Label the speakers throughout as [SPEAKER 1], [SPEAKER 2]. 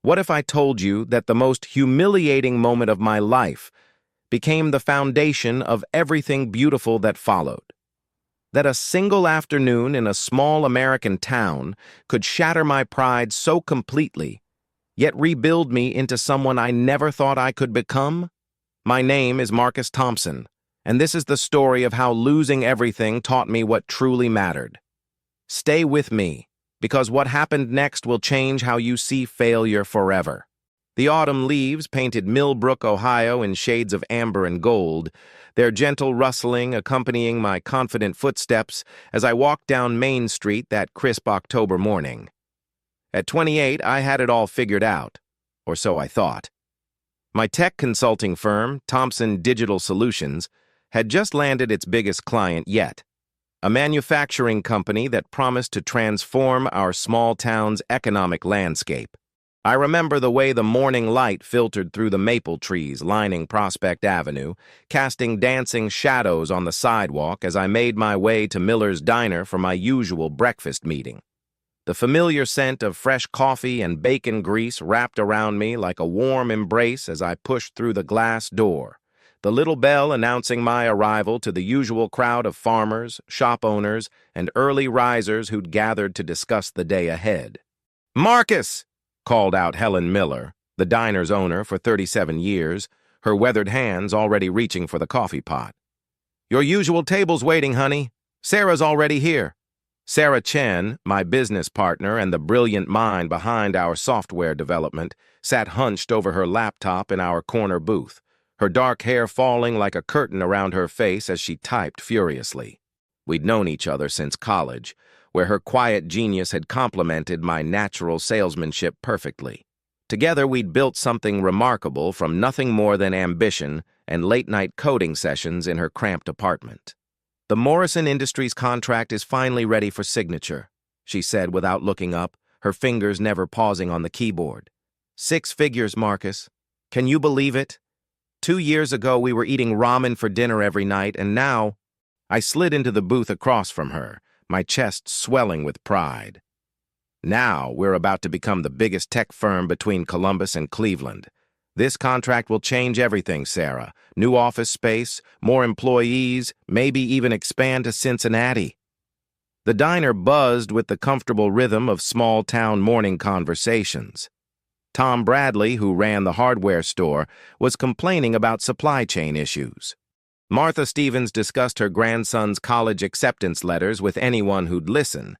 [SPEAKER 1] What if I told you that the most humiliating moment of my life became the foundation of everything beautiful that followed? That a single afternoon in a small American town could shatter my pride so completely, yet rebuild me into someone I never thought I could become? My name is Marcus Thompson, and this is the story of how losing everything taught me what truly mattered. Stay with me, because what happened next will change how you see failure forever. The autumn leaves painted Millbrook, Ohio in shades of amber and gold, their gentle rustling accompanying my confident footsteps as I walked down Main Street that crisp October morning. At 28, I had it all figured out, or so I thought. My tech consulting firm, Thompson Digital Solutions, had just landed its biggest client yet, a manufacturing company that promised to transform our small town's economic landscape. I remember the way the morning light filtered through the maple trees lining Prospect Avenue, casting dancing shadows on the sidewalk as I made my way to Miller's Diner for my usual breakfast meeting. The familiar scent of fresh coffee and bacon grease wrapped around me like a warm embrace as I pushed through the glass door, the little bell announcing my arrival to the usual crowd of farmers, shop owners, and early risers who'd gathered to discuss the day ahead. "Marcus!" called out Helen Miller, the diner's owner for 37 years, her weathered hands already reaching for the coffee pot. "Your usual table's waiting, honey. Sarah's already here." Sarah Chen, my business partner and the brilliant mind behind our software development, sat hunched over her laptop in our corner booth, her dark hair falling like a curtain around her face as she typed furiously. We'd known each other since college, where her quiet genius had complemented my natural salesmanship perfectly. Together, we'd built something remarkable from nothing more than ambition and late-night coding sessions in her cramped apartment. "The Morrison Industries contract is finally ready for signature," she said without looking up, her fingers never pausing on the keyboard. 6 figures, Marcus. Can you believe it? 2 years ago, we were eating ramen for dinner every night, and now... I slid into the booth across from her, my chest swelling with pride. "Now we're about to become the biggest tech firm between Columbus and Cleveland. This contract will change everything, Sarah. New office space, more employees, maybe even expand to Cincinnati." The diner buzzed with the comfortable rhythm of small-town morning conversations. Tom Bradley, who ran the hardware store, was complaining about supply chain issues. Martha Stevens discussed her grandson's college acceptance letters with anyone who'd listen.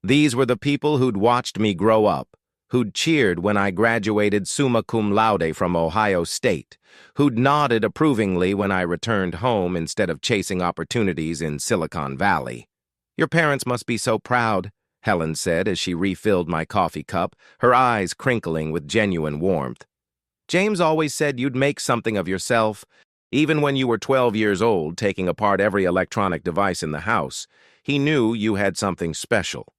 [SPEAKER 1] These were the people who'd watched me grow up, who'd cheered when I graduated summa cum laude from Ohio State, who'd nodded approvingly when I returned home instead of chasing opportunities in Silicon Valley. "Your parents must be so proud," Helen said as she refilled my coffee cup, her eyes crinkling with genuine warmth. "James always said you'd make something of yourself. Even when you were 12 years old, taking apart every electronic device in the house, he knew you had something special."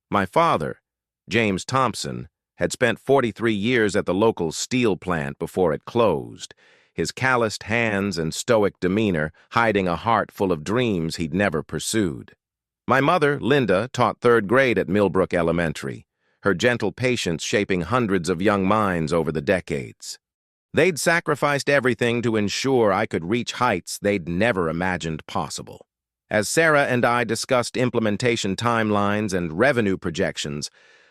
[SPEAKER 1] My father, James Thompson, had spent 43 years at the local steel plant before it closed, his calloused hands and stoic demeanor hiding a heart full of dreams he'd never pursued. My mother, Linda, taught 3rd grade at Millbrook Elementary, her gentle patience shaping hundreds of young minds over the decades. They'd sacrificed everything to ensure I could reach heights they'd never imagined possible. As Sarah and I discussed implementation timelines and revenue projections,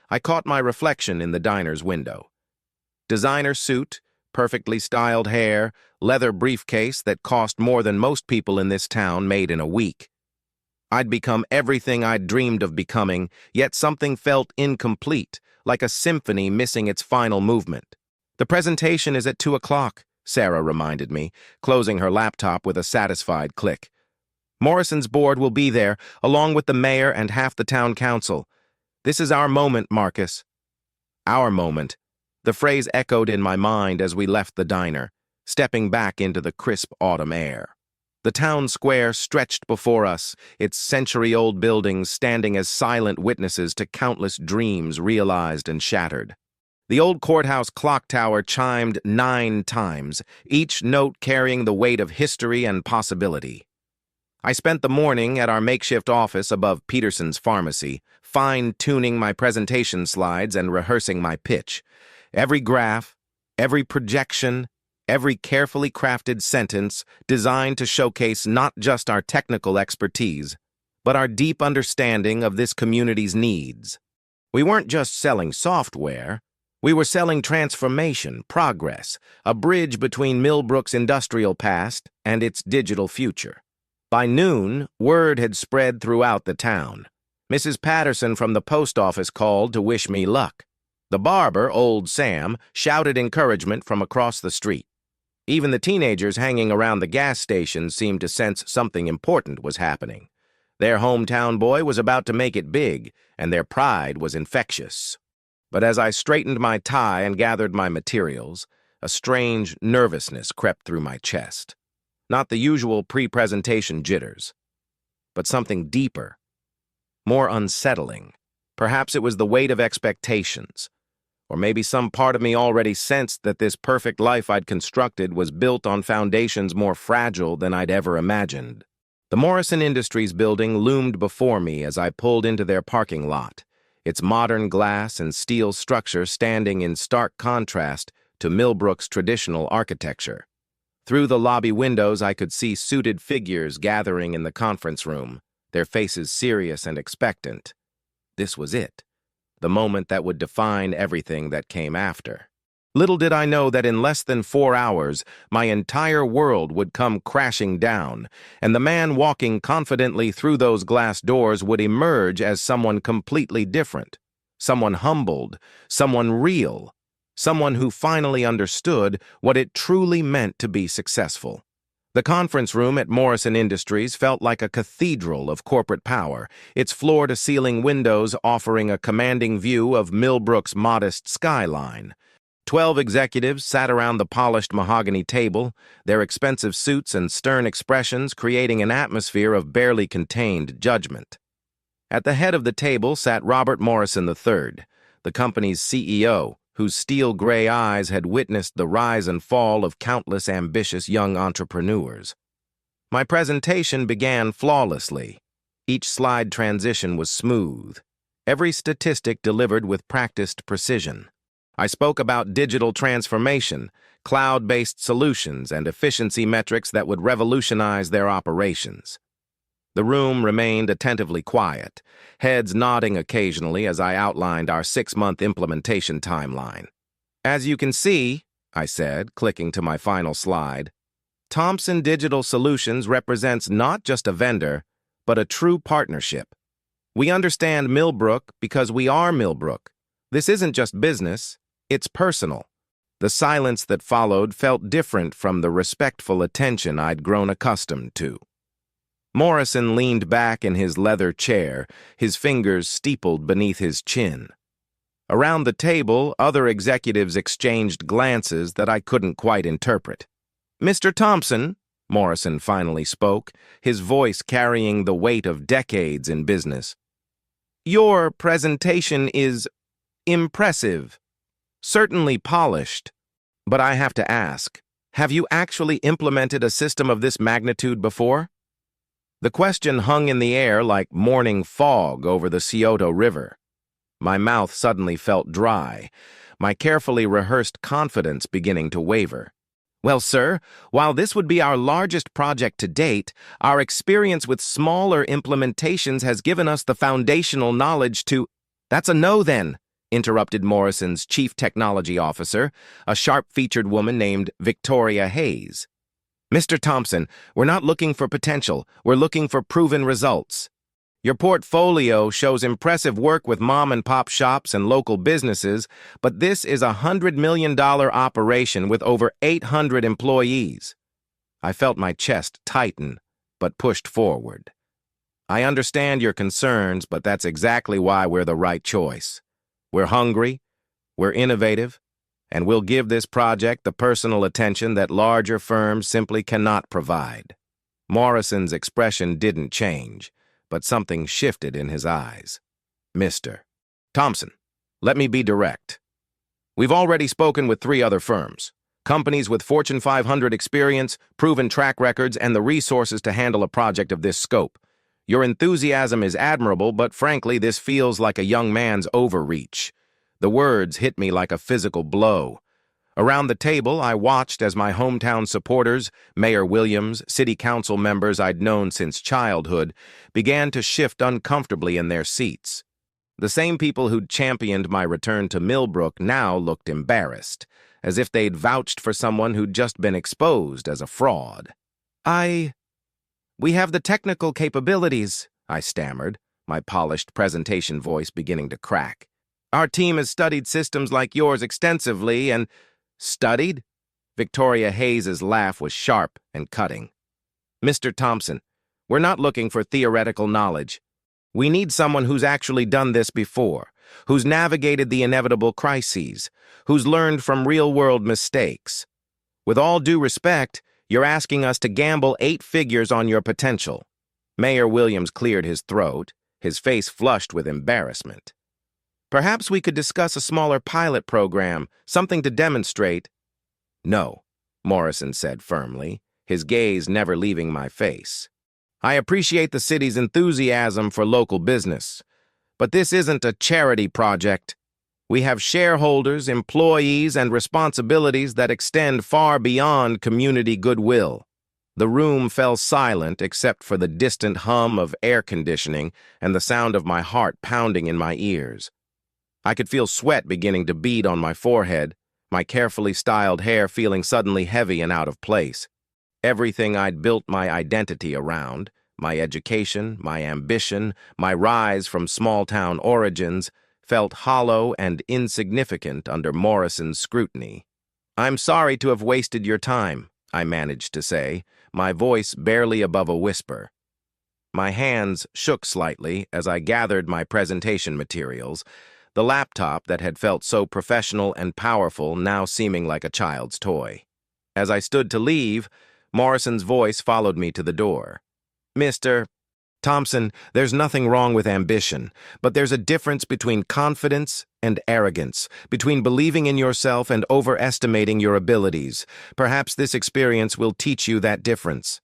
[SPEAKER 1] I caught my reflection in the diner's window. Designer suit, perfectly styled hair, leather briefcase that cost more than most people in this town made in a week. I'd become everything I'd dreamed of becoming, yet something felt incomplete, like a symphony missing its final movement. "The presentation is at 2 o'clock, Sarah reminded me, closing her laptop with a satisfied click. "Morrison's board will be there, along with the mayor and half the town council. This is our moment, Marcus." Our moment. The phrase echoed in my mind as we left the diner, stepping back into the crisp autumn air. The town square stretched before us, its century-old buildings standing as silent witnesses to countless dreams realized and shattered. The old courthouse clock tower chimed 9 times, each note carrying the weight of history and possibility. I spent the morning at our makeshift office above Peterson's Pharmacy, fine-tuning my presentation slides and rehearsing my pitch. Every graph, every projection, every carefully crafted sentence designed to showcase not just our technical expertise, but our deep understanding of this community's needs. We weren't just selling software. We were selling transformation, progress, a bridge between Millbrook's industrial past and its digital future. By noon, word had spread throughout the town. Mrs. Patterson from the post office called to wish me luck. The barber, old Sam, shouted encouragement from across the street. Even the teenagers hanging around the gas station seemed to sense something important was happening. Their hometown boy was about to make it big, and their pride was infectious. But as I straightened my tie and gathered my materials, a strange nervousness crept through my chest. Not the usual pre-presentation jitters, but something deeper, more unsettling. Perhaps it was the weight of expectations, or maybe some part of me already sensed that this perfect life I'd constructed was built on foundations more fragile than I'd ever imagined. The Morrison Industries building loomed before me as I pulled into their parking lot, its modern glass and steel structure standing in stark contrast to Millbrook's traditional architecture. Through the lobby windows, I could see suited figures gathering in the conference room, their faces serious and expectant. This was it, the moment that would define everything that came after. Little did I know that in less than 4 hours, my entire world would come crashing down, and the man walking confidently through those glass doors would emerge as someone completely different, someone humbled, someone real, someone who finally understood what it truly meant to be successful. The conference room at Morrison Industries felt like a cathedral of corporate power, its floor-to-ceiling windows offering a commanding view of Millbrook's modest skyline. 12 executives sat around the polished mahogany table, their expensive suits and stern expressions creating an atmosphere of barely contained judgment. At the head of the table sat Robert Morrison III, the company's CEO, whose steel-gray eyes had witnessed the rise and fall of countless ambitious young entrepreneurs. My presentation began flawlessly. Each slide transition was smooth, every statistic delivered with practiced precision. I spoke about digital transformation, cloud-based solutions, and efficiency metrics that would revolutionize their operations. The room remained attentively quiet, heads nodding occasionally as I outlined our 6-month implementation timeline. As you can see, I said, clicking to my final slide, Thompson Digital Solutions represents not just a vendor, but a true partnership. We understand Millbrook because we are Millbrook. This isn't just business, it's personal. The silence that followed felt different from the respectful attention I'd grown accustomed to. Morrison leaned back in his leather chair, his fingers steepled beneath his chin. Around the table, other executives exchanged glances that I couldn't quite interpret. "Mr. Thompson," Morrison finally spoke, his voice carrying the weight of decades in business. "Your presentation is impressive, certainly polished, but I have to ask, have you actually implemented a system of this magnitude before?" The question hung in the air like morning fog over the Scioto River. My mouth suddenly felt dry, my carefully rehearsed confidence beginning to waver. "Well, sir, while this would be our largest project to date, our experience with smaller implementations has given us the foundational knowledge to—" "That's a no, then," interrupted Morrison's chief technology officer, a sharp-featured woman named Victoria Hayes. "Mr. Thompson, we're not looking for potential, we're looking for proven results. Your portfolio shows impressive work with mom-and-pop shops and local businesses, but this is a $100 million operation with over 800 employees." I felt my chest tighten, but pushed forward. "I understand your concerns, but that's exactly why we're the right choice. We're hungry, we're innovative, and we'll give this project the personal attention that larger firms simply cannot provide." Morrison's expression didn't change, but something shifted in his eyes. "Mr. Thompson, let me be direct. We've already spoken with 3 other firms, companies with Fortune 500 experience, proven track records, and the resources to handle a project of this scope. Your enthusiasm is admirable, but frankly, this feels like a young man's overreach. The words hit me like a physical blow. Around the table, I watched as my hometown supporters, Mayor Williams, city council members I'd known since childhood, began to shift uncomfortably in their seats. The same people who'd championed my return to Millbrook now looked embarrassed, as if they'd vouched for someone who'd just been exposed as a fraud. We have the technical capabilities, I stammered, my polished presentation voice beginning to crack. Our team has studied systems like yours extensively and... Studied? Victoria Hayes's laugh was sharp and cutting. Mr. Thompson, we're not looking for theoretical knowledge. We need someone who's actually done this before, who's navigated the inevitable crises, who's learned from real-world mistakes. With all due respect, you're asking us to gamble 8 figures on your potential. Mayor Williams cleared his throat, his face flushed with embarrassment. Perhaps we could discuss a smaller pilot program, something to demonstrate. No, Morrison said firmly, his gaze never leaving my face. I appreciate the city's enthusiasm for local business, but this isn't a charity project. We have shareholders, employees, and responsibilities that extend far beyond community goodwill. The room fell silent except for the distant hum of air conditioning and the sound of my heart pounding in my ears. I could feel sweat beginning to bead on my forehead, my carefully styled hair feeling suddenly heavy and out of place. Everything I'd built my identity around, my education, my ambition, my rise from small-town origins, felt hollow and insignificant under Morrison's scrutiny. I'm sorry to have wasted your time, I managed to say, my voice barely above a whisper. My hands shook slightly as I gathered my presentation materials, the laptop that had felt so professional and powerful now seeming like a child's toy. As I stood to leave, Morrison's voice followed me to the door. Mr. Thompson, there's nothing wrong with ambition, but there's a difference between confidence and arrogance, between believing in yourself and overestimating your abilities. Perhaps this experience will teach you that difference.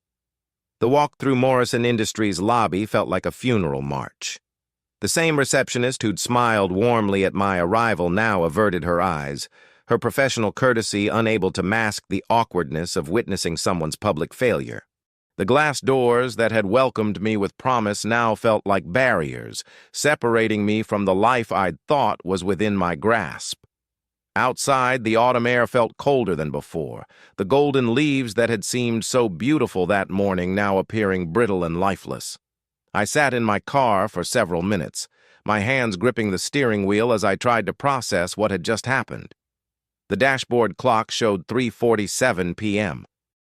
[SPEAKER 1] The walk through Morrison Industries' lobby felt like a funeral march. The same receptionist who'd smiled warmly at my arrival now averted her eyes, her professional courtesy unable to mask the awkwardness of witnessing someone's public failure. The glass doors that had welcomed me with promise now felt like barriers, separating me from the life I'd thought was within my grasp. Outside, the autumn air felt colder than before, the golden leaves that had seemed so beautiful that morning now appearing brittle and lifeless. I sat in my car for several minutes, my hands gripping the steering wheel as I tried to process what had just happened. The dashboard clock showed 3:47 p.m.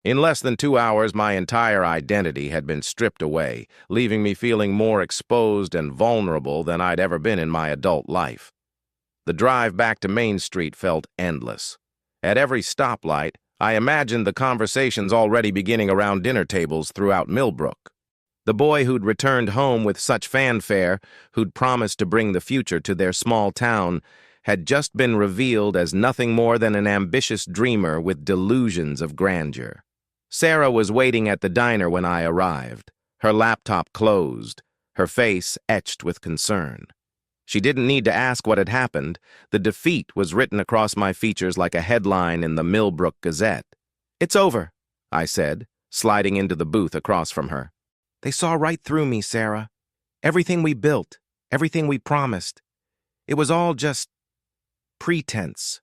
[SPEAKER 1] In less than 2 hours, my entire identity had been stripped away, leaving me feeling more exposed and vulnerable than I'd ever been in my adult life. The drive back to Main Street felt endless. At every stoplight, I imagined the conversations already beginning around dinner tables throughout Millbrook. The boy who'd returned home with such fanfare, who'd promised to bring the future to their small town, had just been revealed as nothing more than an ambitious dreamer with delusions of grandeur. Sarah was waiting at the diner when I arrived, her laptop closed, her face etched with concern. She didn't need to ask what had happened. The defeat was written across my features like a headline in the Millbrook Gazette. "It's over," I said, sliding into the booth across from her. "They saw right through me, Sarah. Everything we built, everything we promised. It was all just pretense."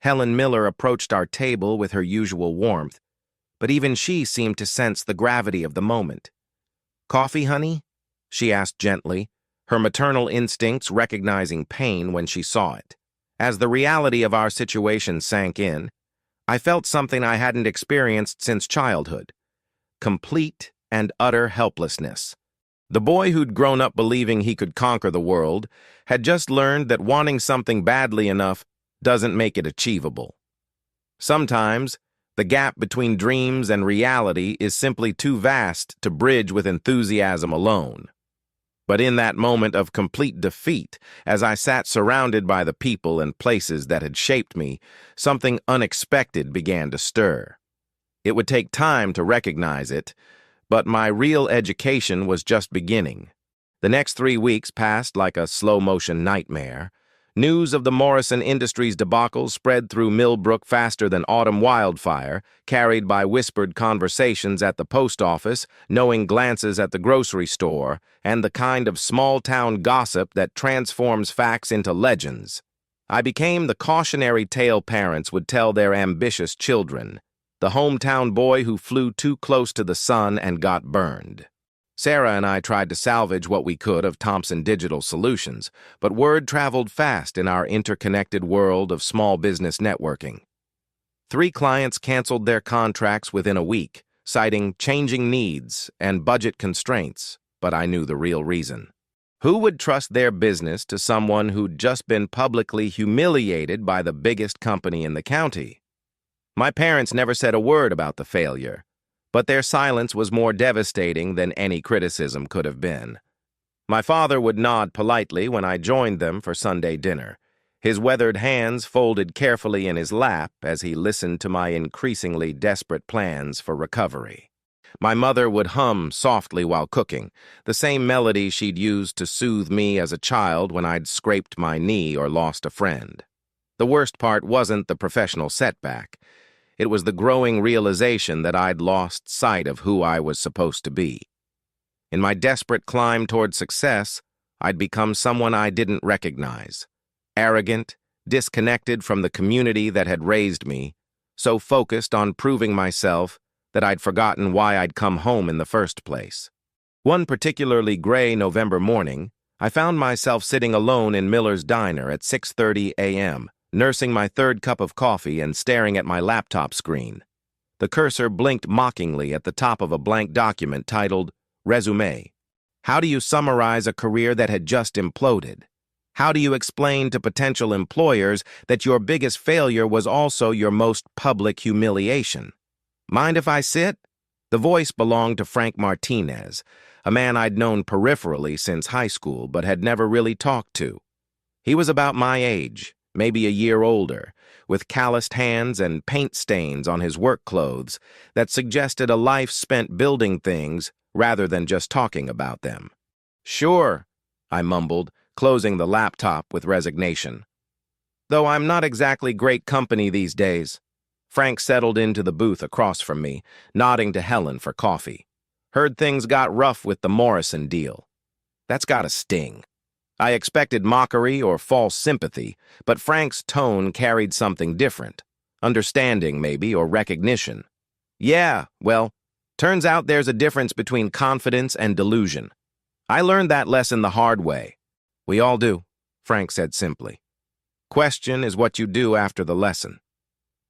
[SPEAKER 1] Helen Miller approached our table with her usual warmth, but even she seemed to sense the gravity of the moment. "Coffee, honey?" she asked gently, her maternal instincts recognizing pain when she saw it. As the reality of our situation sank in, I felt something I hadn't experienced since childhood: complete and utter helplessness. The boy who'd grown up believing he could conquer the world had just learned that wanting something badly enough doesn't make it achievable. Sometimes, the gap between dreams and reality is simply too vast to bridge with enthusiasm alone. But in that moment of complete defeat, as I sat surrounded by the people and places that had shaped me, something unexpected began to stir. It would take time to recognize it, but my real education was just beginning. The next 3 weeks passed like a slow-motion nightmare. News of the Morrison Industries debacle spread through Millbrook faster than autumn wildfire, carried by whispered conversations at the post office, knowing glances at the grocery store, and the kind of small-town gossip that transforms facts into legends. I became the cautionary tale parents would tell their ambitious children, the hometown boy who flew too close to the sun and got burned. Sarah and I tried to salvage what we could of Thompson Digital Solutions, but word traveled fast in our interconnected world of small business networking. 3 clients canceled their contracts within a week, citing changing needs and budget constraints, but I knew the real reason. Who would trust their business to someone who'd just been publicly humiliated by the biggest company in the county? My parents never said a word about the failure, but their silence was more devastating than any criticism could have been. My father would nod politely when I joined them for Sunday dinner, his weathered hands folded carefully in his lap as he listened to my increasingly desperate plans for recovery. My mother would hum softly while cooking, the same melody she'd used to soothe me as a child when I'd scraped my knee or lost a friend. The worst part wasn't the professional setback. It was the growing realization that I'd lost sight of who I was supposed to be. In my desperate climb toward success, I'd become someone I didn't recognize. Arrogant, disconnected from the community that had raised me, so focused on proving myself that I'd forgotten why I'd come home in the first place. One particularly gray November morning, I found myself sitting alone in Miller's Diner at 6:30 a.m., nursing my 3rd cup of coffee and staring at my laptop screen. The cursor blinked mockingly at the top of a blank document titled Resume. How do you summarize a career that had just imploded? How do you explain to potential employers that your biggest failure was also your most public humiliation? Mind if I sit? The voice belonged to Frank Martinez, a man I'd known peripherally since high school but had never really talked to. He was about my age, maybe a year older, with calloused hands and paint stains on his work clothes that suggested a life spent building things rather than just talking about them. "Sure," I mumbled, closing the laptop with resignation. "Though I'm not exactly great company these days." Frank settled into the booth across from me, nodding to Helen for coffee. "Heard things got rough with the Morrison deal." That's gotta sting. I expected mockery or false sympathy, but Frank's tone carried something different. Understanding, maybe, or recognition. "Yeah, well, turns out there's a difference between confidence and delusion. I learned that lesson the hard way." "We all do," Frank said simply. "Question is what you do after the lesson."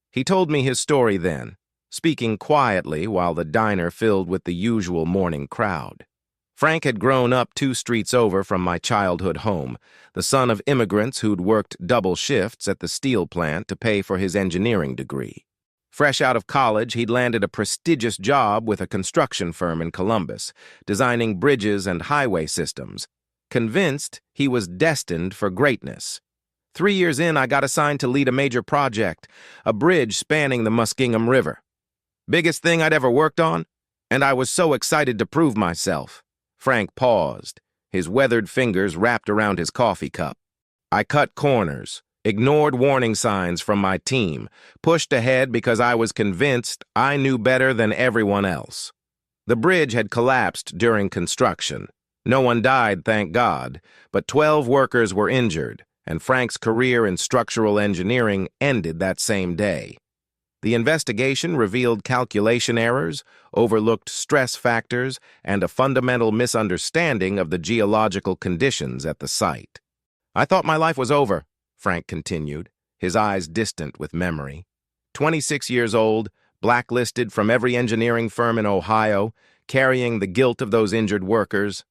[SPEAKER 1] He told me his story then, speaking quietly while the diner filled with the usual morning crowd. Frank had grown up 2 streets over from my childhood home, the son of immigrants who'd worked double shifts at the steel plant to pay for his engineering degree. Fresh out of college, he'd landed a prestigious job with a construction firm in Columbus, designing bridges and highway systems, convinced he was destined for greatness. 3 years in, I got assigned to lead a major project, a bridge spanning the Muskingum River. Biggest thing I'd ever worked on, and I was so excited to prove myself. Frank paused, his weathered fingers wrapped around his coffee cup. I cut corners, ignored warning signs from my team, pushed ahead because I was convinced I knew better than everyone else. The bridge had collapsed during construction. No one died, thank God, but 12 workers were injured, and Frank's career in structural engineering ended that same day. The investigation revealed calculation errors, overlooked stress factors, and a fundamental misunderstanding of the geological conditions at the site. "I thought my life was over," Frank continued, his eyes distant with memory. 26 years old, blacklisted from every engineering firm in Ohio, carrying the guilt of those injured workers.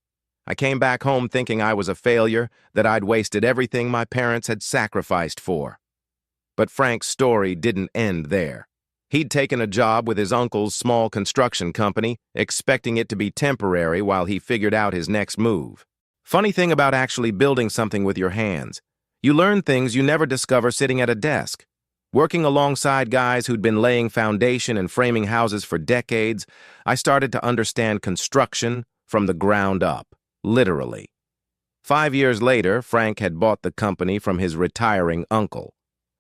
[SPEAKER 1] I came back home thinking I was a failure, that I'd wasted everything my parents had sacrificed for. But Frank's story didn't end there. He'd taken a job with his uncle's small construction company, expecting it to be temporary while he figured out his next move. Funny thing about actually building something with your hands. You learn things you never discover sitting at a desk. Working alongside guys who'd been laying foundation and framing houses for decades, I started to understand construction from the ground up, literally. 5 years later, Frank had bought the company from his retiring uncle.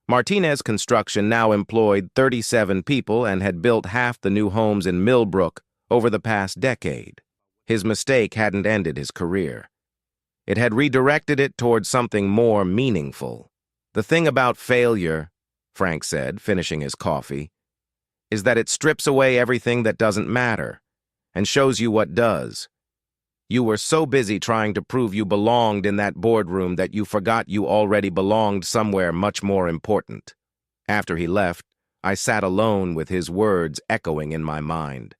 [SPEAKER 1] Martinez Construction now employed 37 people and had built half the new homes in Millbrook over the past decade. His mistake hadn't ended his career. It had redirected it towards something more meaningful. The thing about failure, Frank said, finishing his coffee, is that it strips away everything that doesn't matter and shows you what does. You were so busy trying to prove you belonged in that boardroom that you forgot you already belonged somewhere much more important. After he left, I sat alone with his words echoing in my mind.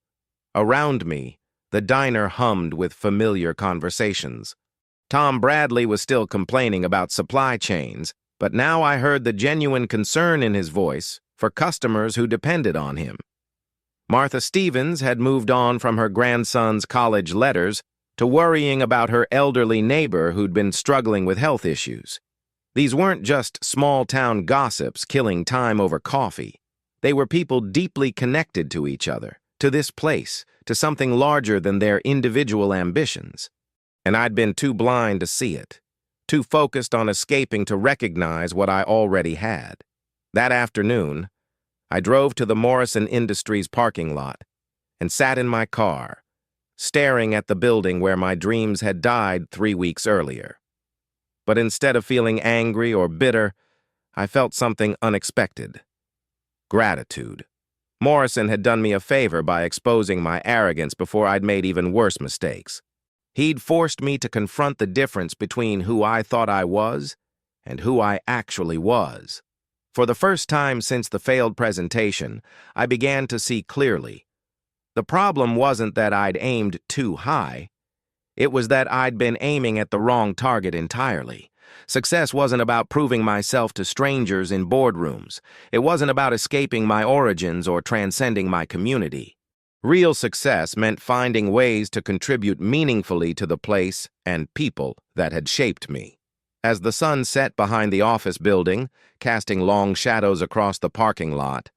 [SPEAKER 1] Around me, the diner hummed with familiar conversations. Tom Bradley was still complaining about supply chains, but now I heard the genuine concern in his voice for customers who depended on him. Martha Stevens had moved on from her grandson's college letters to worrying about her elderly neighbor who'd been struggling with health issues. These weren't just small-town gossips killing time over coffee. They were people deeply connected to each other, to this place, to something larger than their individual ambitions. And I'd been too blind to see it, too focused on escaping to recognize what I already had. That afternoon, I drove to the Morrison Industries parking lot and sat in my car, staring at the building where my dreams had died 3 weeks earlier. But instead of feeling angry or bitter, I felt something unexpected. Gratitude. Morrison had done me a favor by exposing my arrogance before I'd made even worse mistakes. He'd forced me to confront the difference between who I thought I was and who I actually was. For the first time since the failed presentation, I began to see clearly. The problem wasn't that I'd aimed too high. It was that I'd been aiming at the wrong target entirely. Success wasn't about proving myself to strangers in boardrooms. It wasn't about escaping my origins or transcending my community. Real success meant finding ways to contribute meaningfully to the place and people that had shaped me. As the sun set behind the office building, casting long shadows across the parking lot,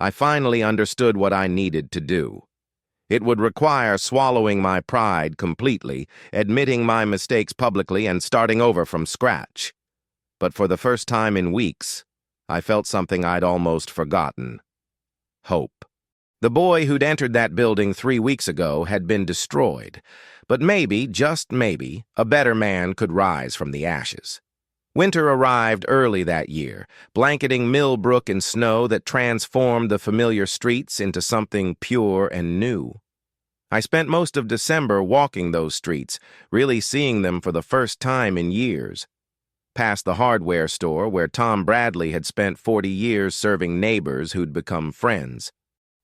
[SPEAKER 1] I finally understood what I needed to do. It would require swallowing my pride completely, admitting my mistakes publicly, and starting over from scratch. But for the first time in weeks, I felt something I'd almost forgotten. Hope. The boy who'd entered that building 3 weeks ago had been destroyed, but maybe, just maybe, a better man could rise from the ashes. Winter arrived early that year, blanketing Millbrook in snow that transformed the familiar streets into something pure and new. I spent most of December walking those streets, really seeing them for the first time in years. Past the hardware store where Tom Bradley had spent 40 years serving neighbors who'd become friends.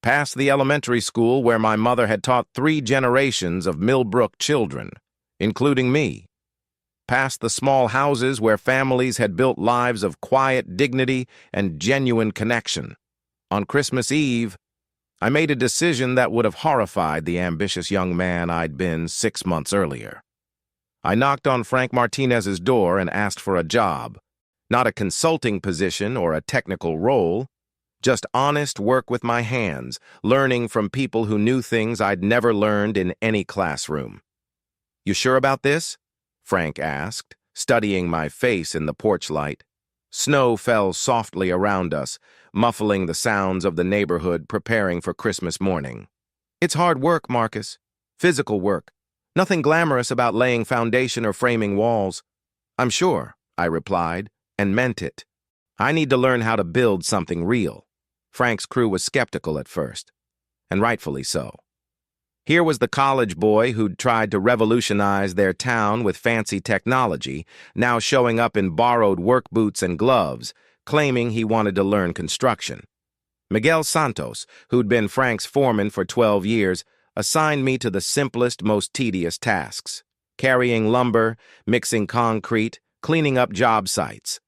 [SPEAKER 1] Past the elementary school where my mother had taught 3 generations of Millbrook children, including me. Past the small houses where families had built lives of quiet dignity and genuine connection. On Christmas Eve, I made a decision that would have horrified the ambitious young man I'd been 6 months earlier. I knocked on Frank Martinez's door and asked for a job, not a consulting position or a technical role, just honest work with my hands, learning from people who knew things I'd never learned in any classroom. "You sure about this?" Frank asked, studying my face in the porch light. Snow fell softly around us, muffling the sounds of the neighborhood preparing for Christmas morning. "It's hard work, Marcus. Physical work. Nothing glamorous about laying foundation or framing walls." "I'm sure," I replied, and meant it. "I need to learn how to build something real." Frank's crew was skeptical at first, and rightfully so. Here was the college boy who'd tried to revolutionize their town with fancy technology, now showing up in borrowed work boots and gloves, claiming he wanted to learn construction. Miguel Santos, who'd been Frank's foreman for 12 years, assigned me to the simplest, most tedious tasks: carrying lumber, mixing concrete, cleaning up job sites.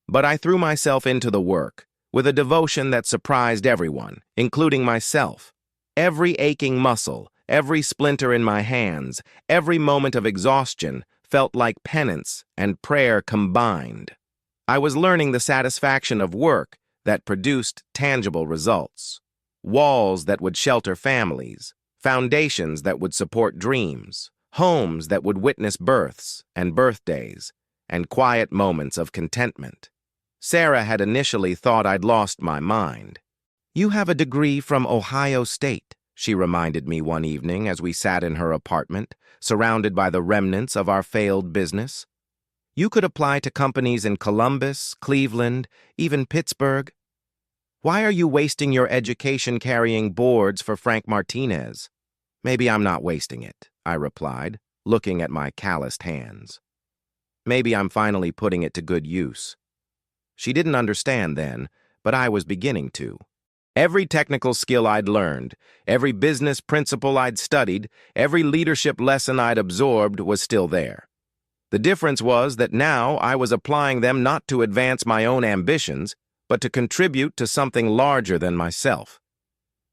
[SPEAKER 1] But I threw myself into the work, with a devotion that surprised everyone, including myself. Every aching muscle, every splinter in my hands, every moment of exhaustion felt like penance and prayer combined. I was learning the satisfaction of work that produced tangible results. Walls that would shelter families, foundations that would support dreams, homes that would witness births and birthdays and quiet moments of contentment. Sarah had initially thought I'd lost my mind. "You have a degree from Ohio State," she reminded me one evening as we sat in her apartment, surrounded by the remnants of our failed business. "You could apply to companies in Columbus, Cleveland, even Pittsburgh. Why are you wasting your education carrying boards for Frank Martinez?" "Maybe I'm not wasting it," I replied, looking at my calloused hands. "Maybe I'm finally putting it to good use." She didn't understand then, but I was beginning to. Every technical skill I'd learned, every business principle I'd studied, every leadership lesson I'd absorbed was still there. The difference was that now I was applying them not to advance my own ambitions, but to contribute to something larger than myself.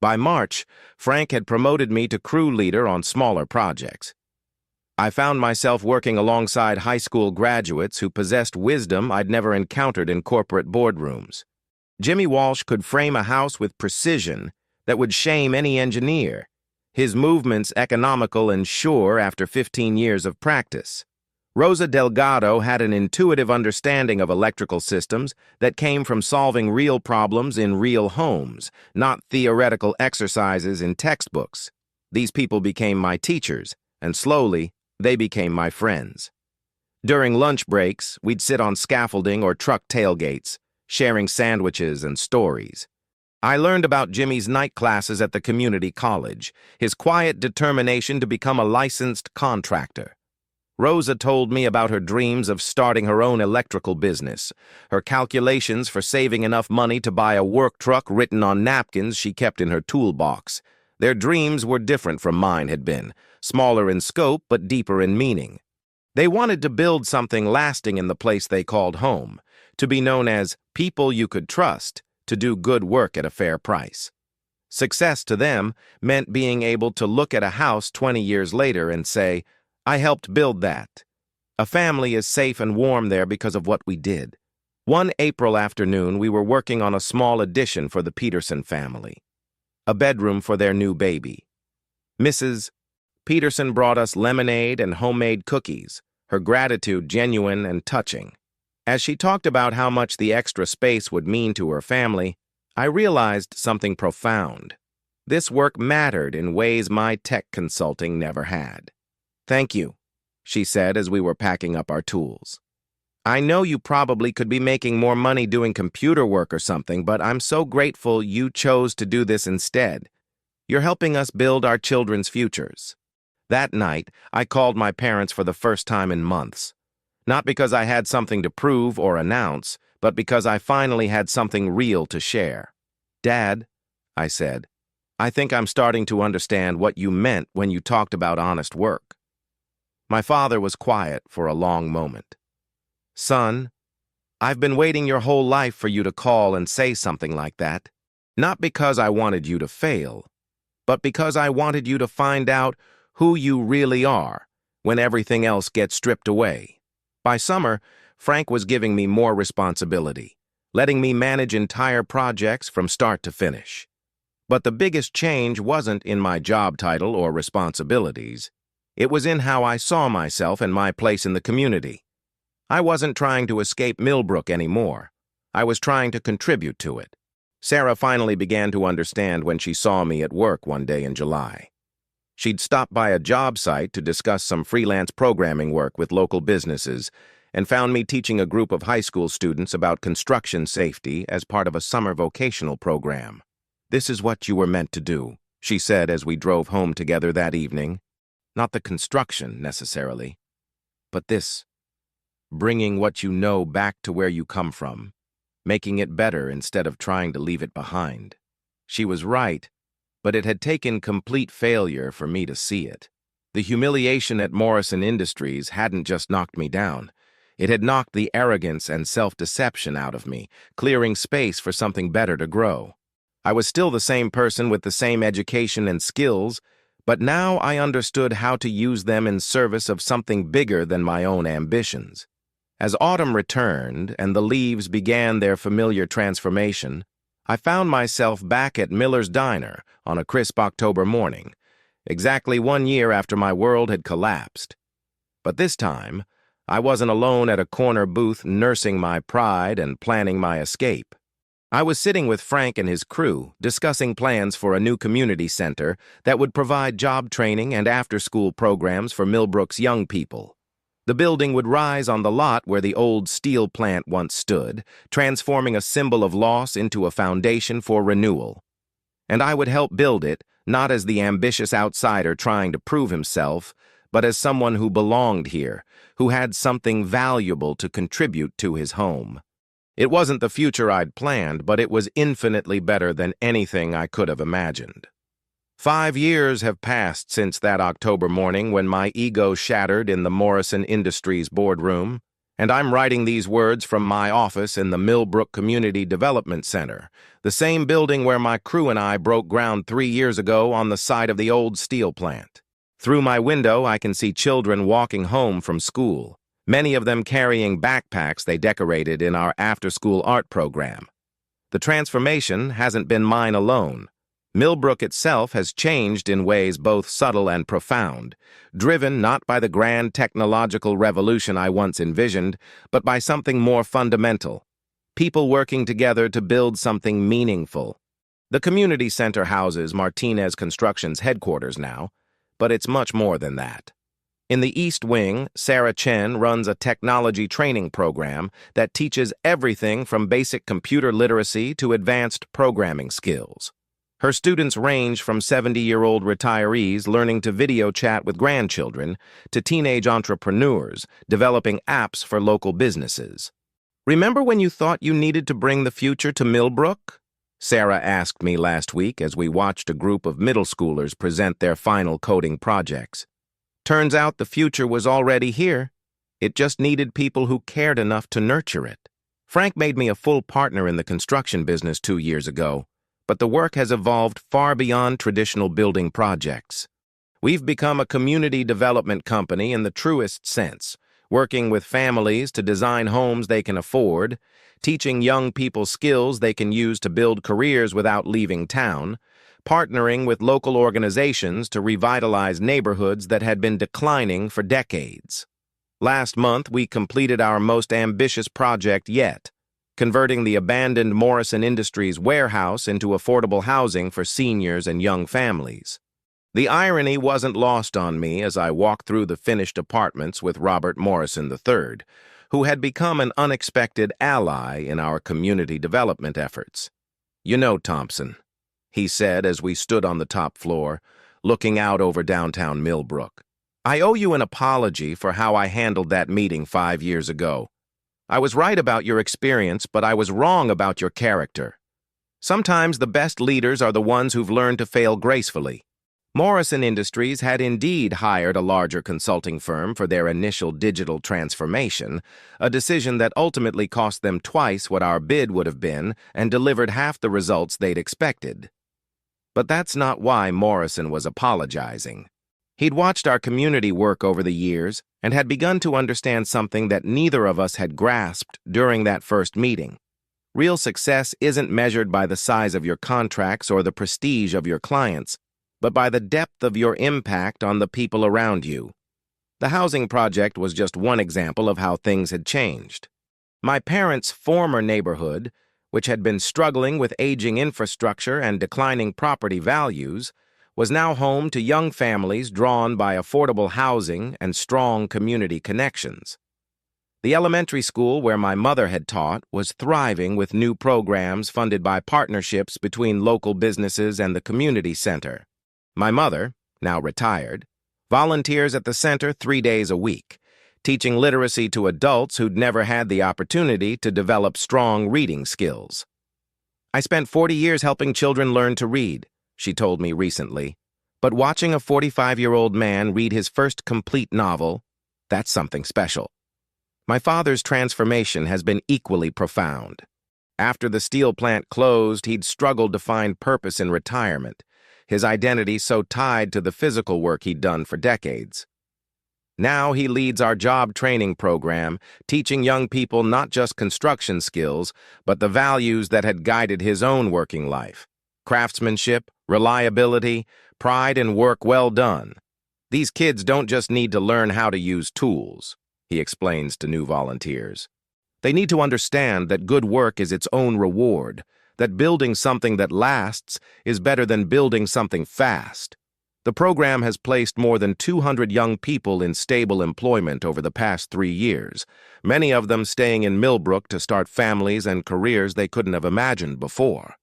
[SPEAKER 1] By March, Frank had promoted me to crew leader on smaller projects. I found myself working alongside high school graduates who possessed wisdom I'd never encountered in corporate boardrooms. Jimmy Walsh could frame a house with precision that would shame any engineer, his movements economical and sure after 15 years of practice. Rosa Delgado had an intuitive understanding of electrical systems that came from solving real problems in real homes, not theoretical exercises in textbooks. These people became my teachers, and slowly, they became my friends. During lunch breaks, we'd sit on scaffolding or truck tailgates, sharing sandwiches and stories. I learned about Jimmy's night classes at the community college, his quiet determination to become a licensed contractor. Rosa told me about her dreams of starting her own electrical business, her calculations for saving enough money to buy a work truck written on napkins she kept in her toolbox. Their dreams were different from mine had been, smaller in scope but deeper in meaning. They wanted to build something lasting in the place they called home, to be known as people you could trust, to do good work at a fair price. Success to them meant being able to look at a house 20 years later and say, "I helped build that. A family is safe and warm there because of what we did." One April afternoon, we were working on a small addition for the Peterson family, a bedroom for their new baby. Mrs. Peterson brought us lemonade and homemade cookies, her gratitude genuine and touching. As she talked about how much the extra space would mean to her family, I realized something profound. This work mattered in ways my tech consulting never had. "Thank you," she said as we were packing up our tools. "I know you probably could be making more money doing computer work or something, but I'm so grateful you chose to do this instead. You're helping us build our children's futures." That night, I called my parents for the first time in months. Not because I had something to prove or announce, but because I finally had something real to share. "Dad," I said, "I think I'm starting to understand what you meant when you talked about honest work." My father was quiet for a long moment. "Son, I've been waiting your whole life for you to call and say something like that. Not because I wanted you to fail, but because I wanted you to find out who you really are when everything else gets stripped away." By summer, Frank was giving me more responsibility, letting me manage entire projects from start to finish. But the biggest change wasn't in my job title or responsibilities. It was in how I saw myself and my place in the community. I wasn't trying to escape Millbrook anymore. I was trying to contribute to it. Sarah finally began to understand when she saw me at work one day in July. She'd stopped by a job site to discuss some freelance programming work with local businesses and found me teaching a group of high school students about construction safety as part of a summer vocational program. "This is what you were meant to do," she said as we drove home together that evening. "Not the construction, necessarily, but this, bringing what you know back to where you come from, making it better instead of trying to leave it behind." She was right, but it had taken complete failure for me to see it. The humiliation at Morrison Industries hadn't just knocked me down. It had knocked the arrogance and self-deception out of me, clearing space for something better to grow. I was still the same person with the same education and skills, but now I understood how to use them in service of something bigger than my own ambitions. As autumn returned and the leaves began their familiar transformation, I found myself back at Miller's Diner on a crisp October morning. exactly 1 year after my world had collapsed. But this time, I wasn't alone at a corner booth nursing my pride and planning my escape. I was sitting with Frank and his crew, discussing plans for a new community center that would provide job training and after-school programs for Millbrook's young people. The building would rise on the lot where the old steel plant once stood, transforming a symbol of loss into a foundation for renewal. And I would help build it, not as the ambitious outsider trying to prove himself, but as someone who belonged here, who had something valuable to contribute to his home. It wasn't the future I'd planned, but it was infinitely better than anything I could have imagined. 5 years have passed since that October morning when my ego shattered in the Morrison Industries boardroom, and I'm writing these words from my office in the Millbrook Community Development Center, the same building where my crew and I broke ground 3 years ago on the site of the old steel plant. Through my window, I can see children walking home from school, many of them carrying backpacks they decorated in our after-school art program. The transformation hasn't been mine alone. Millbrook itself has changed in ways both subtle and profound, driven not by the grand technological revolution I once envisioned, but by something more fundamental. People working together to build something meaningful. The community center houses Martinez Construction's headquarters now, but it's much more than that. In the East Wing, Sarah Chen runs a technology training program that teaches everything from basic computer literacy to advanced programming skills. Her students range from 70-year-old retirees learning to video chat with grandchildren to teenage entrepreneurs developing apps for local businesses. Remember when you thought you needed to bring the future to Millbrook? Sarah asked me last week as we watched a group of middle schoolers present their final coding projects. Turns out the future was already here. It just needed people who cared enough to nurture it. Frank made me a full partner in the construction business 2 years ago, but the work has evolved far beyond traditional building projects. We've become a community development company in the truest sense, working with families to design homes they can afford, teaching young people skills they can use to build careers without leaving town, partnering with local organizations to revitalize neighborhoods that had been declining for decades. Last month, we completed our most ambitious project yet, converting the abandoned Morrison Industries warehouse into affordable housing for seniors and young families. The irony wasn't lost on me as I walked through the finished apartments with Robert Morrison III, who had become an unexpected ally in our community development efforts. "You know, Thompson," he said as we stood on the top floor, looking out over downtown Millbrook, "I owe you an apology for how I handled that meeting 5 years ago. I was right about your experience, but I was wrong about your character. Sometimes the best leaders are the ones who've learned to fail gracefully." Morrison Industries had indeed hired a larger consulting firm for their initial digital transformation, a decision that ultimately cost them twice what our bid would have been and delivered half the results they'd expected. But that's not why Morrison was apologizing. He'd watched our community work over the years and had begun to understand something that neither of us had grasped during that first meeting. Real success isn't measured by the size of your contracts or the prestige of your clients, but by the depth of your impact on the people around you. The housing project was just one example of how things had changed. My parents' former neighborhood, which had been struggling with aging infrastructure and declining property values, was now home to young families drawn by affordable housing and strong community connections. The elementary school where my mother had taught was thriving with new programs funded by partnerships between local businesses and the community center. My mother, now retired, volunteers at the center 3 days a week, teaching literacy to adults who'd never had the opportunity to develop strong reading skills. "I spent 40 years helping children learn to read," she told me recently, "but watching a 45-year-old man read his first complete novel, that's something special." My father's transformation has been equally profound. After the steel plant closed, he'd struggled to find purpose in retirement, his identity so tied to the physical work he'd done for decades. Now he leads our job training program, teaching young people not just construction skills, but the values that had guided his own working life: craftsmanship, reliability, pride in work well done. These kids don't just need to learn how to use tools, he explains to new volunteers. They need to understand that good work is its own reward, that building something that lasts is better than building something fast. The program has placed more than 200 young people in stable employment over the past 3 years, many of them staying in Millbrook to start families and careers they couldn't have imagined before.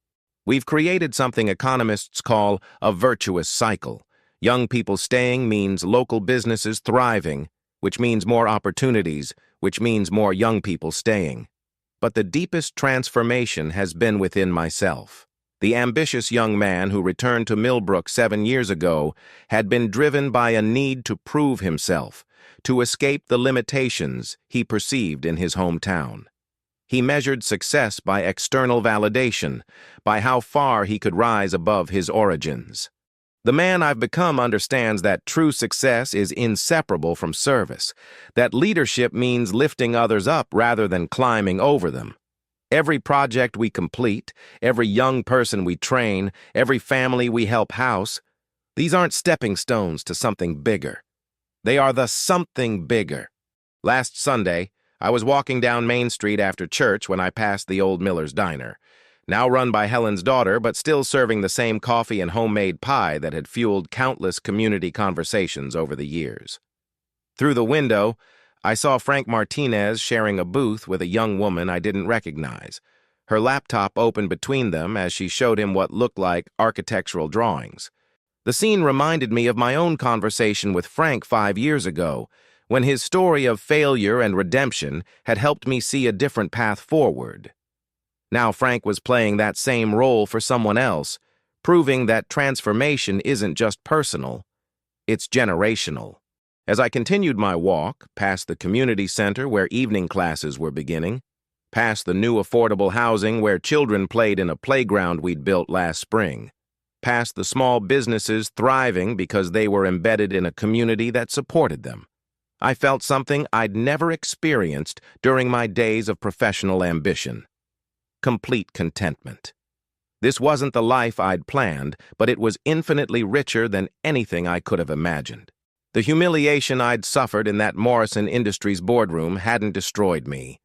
[SPEAKER 1] We've created something economists call a virtuous cycle. Young people staying means local businesses thriving, which means more opportunities, which means more young people staying. But the deepest transformation has been within myself. The ambitious young man who returned to Millbrook 7 years ago had been driven by a need to prove himself, to escape the limitations he perceived in his hometown. He measured success by external validation, by how far he could rise above his origins. The man I've become understands that true success is inseparable from service, that leadership means lifting others up rather than climbing over them. Every project we complete, every young person we train, every family we help house, these aren't stepping stones to something bigger. They are the something bigger. Last Sunday, I was walking down Main Street after church when I passed the old Miller's Diner, now run by Helen's daughter, but still serving the same coffee and homemade pie that had fueled countless community conversations over the years. Through the window, I saw Frank Martinez sharing a booth with a young woman I didn't recognize. Her laptop opened between them as she showed him what looked like architectural drawings. The scene reminded me of my own conversation with Frank 5 years ago, when his story of failure and redemption had helped me see a different path forward. Now Frank was playing that same role for someone else, proving that transformation isn't just personal, it's generational. As I continued my walk, past the community center where evening classes were beginning, past the new affordable housing where children played in a playground we'd built last spring, past the small businesses thriving because they were embedded in a community that supported them, I felt something I'd never experienced during my days of professional ambition: complete contentment. This wasn't the life I'd planned, but it was infinitely richer than anything I could have imagined. The humiliation I'd suffered in that Morrison Industries boardroom hadn't destroyed me.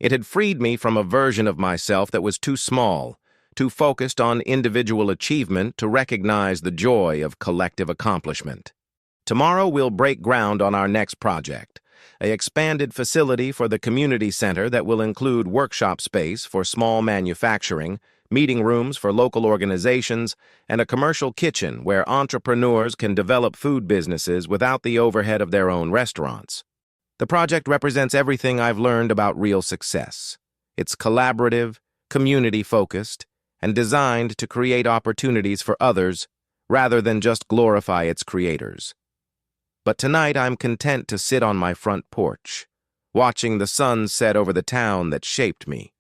[SPEAKER 1] It had freed me from a version of myself that was too small, too focused on individual achievement to recognize the joy of collective accomplishment. Tomorrow we'll break ground on our next project, an expanded facility for the community center that will include workshop space for small manufacturing, meeting rooms for local organizations, and a commercial kitchen where entrepreneurs can develop food businesses without the overhead of their own restaurants. The project represents everything I've learned about real success. It's collaborative, community-focused, and designed to create opportunities for others rather than just glorify its creators. But tonight I'm content to sit on my front porch, watching the sun set over the town that shaped me,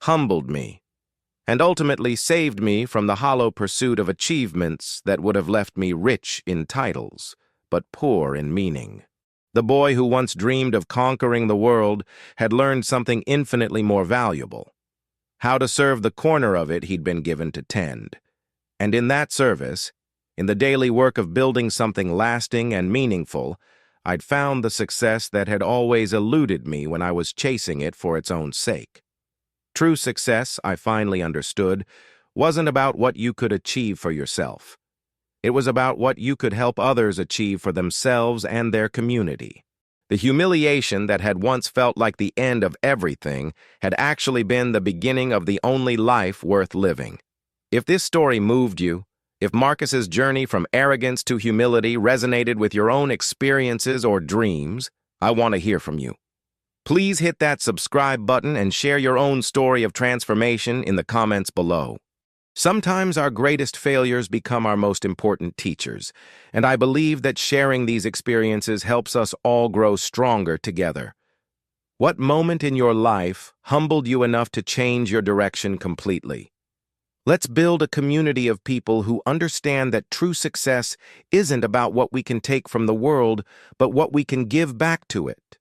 [SPEAKER 1] humbled me, and ultimately saved me from the hollow pursuit of achievements that would have left me rich in titles, but poor in meaning. The boy who once dreamed of conquering the world had learned something infinitely more valuable: how to serve the corner of it he'd been given to tend. And in that service, in the daily work of building something lasting and meaningful, I'd found the success that had always eluded me when I was chasing it for its own sake. True success, I finally understood, wasn't about what you could achieve for yourself. It was about what you could help others achieve for themselves and their community. The humiliation that had once felt like the end of everything had actually been the beginning of the only life worth living. If this story moved you, if Marcus's journey from arrogance to humility resonated with your own experiences or dreams, I want to hear from you. Please hit that subscribe button and share your own story of transformation in the comments below. Sometimes our greatest failures become our most important teachers, and I believe that sharing these experiences helps us all grow stronger together. What moment in your life humbled you enough to change your direction completely? Let's build a community of people who understand that true success isn't about what we can take from the world, but what we can give back to it.